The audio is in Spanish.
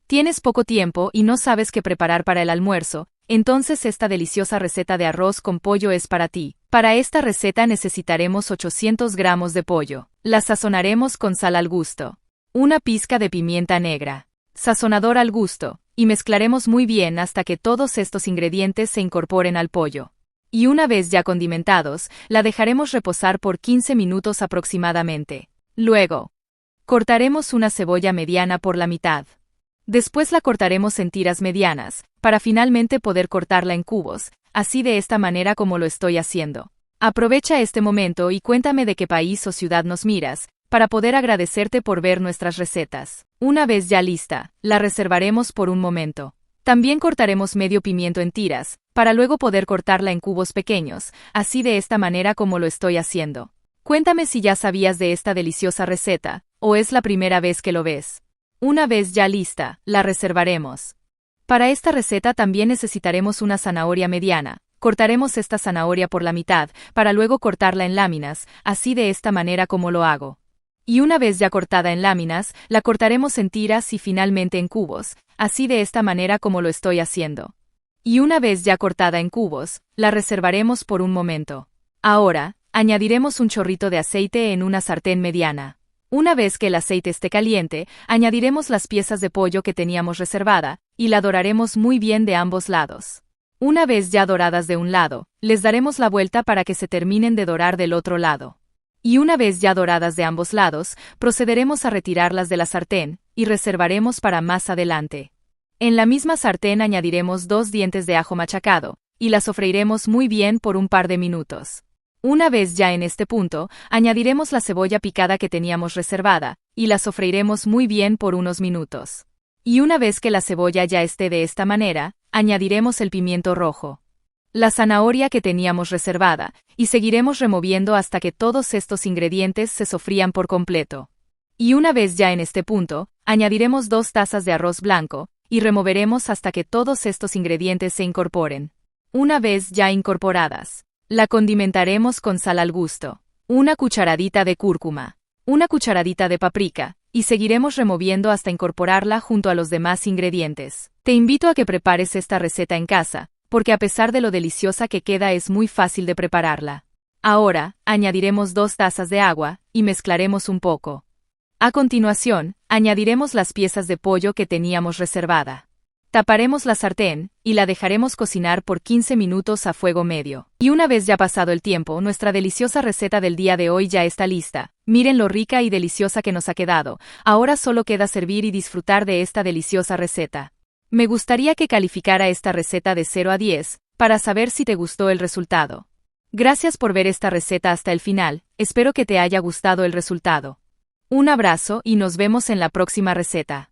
¿Tienes poco tiempo y no sabes qué preparar para el almuerzo? Entonces esta deliciosa receta de arroz con pollo es para ti. Para esta receta necesitaremos 800 gramos de pollo. La sazonaremos con sal al gusto. Una pizca de pimienta negra. Sazonador al gusto. Y mezclaremos muy bien hasta que todos estos ingredientes se incorporen al pollo. Y una vez ya condimentados, la dejaremos reposar por 15 minutos aproximadamente. Luego, cortaremos una cebolla mediana por la mitad. Después la cortaremos en tiras medianas, para finalmente poder cortarla en cubos, así de esta manera como lo estoy haciendo. Aprovecha este momento y cuéntame de qué país o ciudad nos miras, para poder agradecerte por ver nuestras recetas. Una vez ya lista, la reservaremos por un momento. También cortaremos medio pimiento en tiras, para luego poder cortarla en cubos pequeños, así de esta manera como lo estoy haciendo. Cuéntame si ya sabías de esta deliciosa receta, o es la primera vez que lo ves. Una vez ya lista, la reservaremos. Para esta receta también necesitaremos una zanahoria mediana. Cortaremos esta zanahoria por la mitad, para luego cortarla en láminas, así de esta manera como lo hago. Y una vez ya cortada en láminas, la cortaremos en tiras y finalmente en cubos, así de esta manera como lo estoy haciendo. Y una vez ya cortada en cubos, la reservaremos por un momento. Ahora, añadiremos un chorrito de aceite en una sartén mediana. Una vez que el aceite esté caliente, añadiremos las piezas de pollo que teníamos reservada, y la doraremos muy bien de ambos lados. Una vez ya doradas de un lado, les daremos la vuelta para que se terminen de dorar del otro lado. Y una vez ya doradas de ambos lados, procederemos a retirarlas de la sartén, y reservaremos para más adelante. En la misma sartén añadiremos 2 dientes de ajo machacado, y la sofreiremos muy bien por un par de minutos. Una vez ya en este punto, añadiremos la cebolla picada que teníamos reservada, y la sofreiremos muy bien por unos minutos. Y una vez que la cebolla ya esté de esta manera, añadiremos el pimiento rojo, la zanahoria que teníamos reservada, y seguiremos removiendo hasta que todos estos ingredientes se sofrían por completo. Y una vez ya en este punto, añadiremos 2 tazas de arroz blanco, y removeremos hasta que todos estos ingredientes se incorporen. Una vez ya incorporadas, la condimentaremos con sal al gusto, una cucharadita de cúrcuma, una cucharadita de paprika, y seguiremos removiendo hasta incorporarla junto a los demás ingredientes. Te invito a que prepares esta receta en casa, porque a pesar de lo deliciosa que queda es muy fácil de prepararla. Ahora, añadiremos 2 tazas de agua, y mezclaremos un poco. A continuación, añadiremos las piezas de pollo que teníamos reservada. Taparemos la sartén, y la dejaremos cocinar por 15 minutos a fuego medio. Y una vez ya pasado el tiempo, nuestra deliciosa receta del día de hoy ya está lista. Miren lo rica y deliciosa que nos ha quedado. Ahora solo queda servir y disfrutar de esta deliciosa receta. Me gustaría que calificara esta receta de 0 a 10, para saber si te gustó el resultado. Gracias por ver esta receta hasta el final, espero que te haya gustado el resultado. Un abrazo y nos vemos en la próxima receta.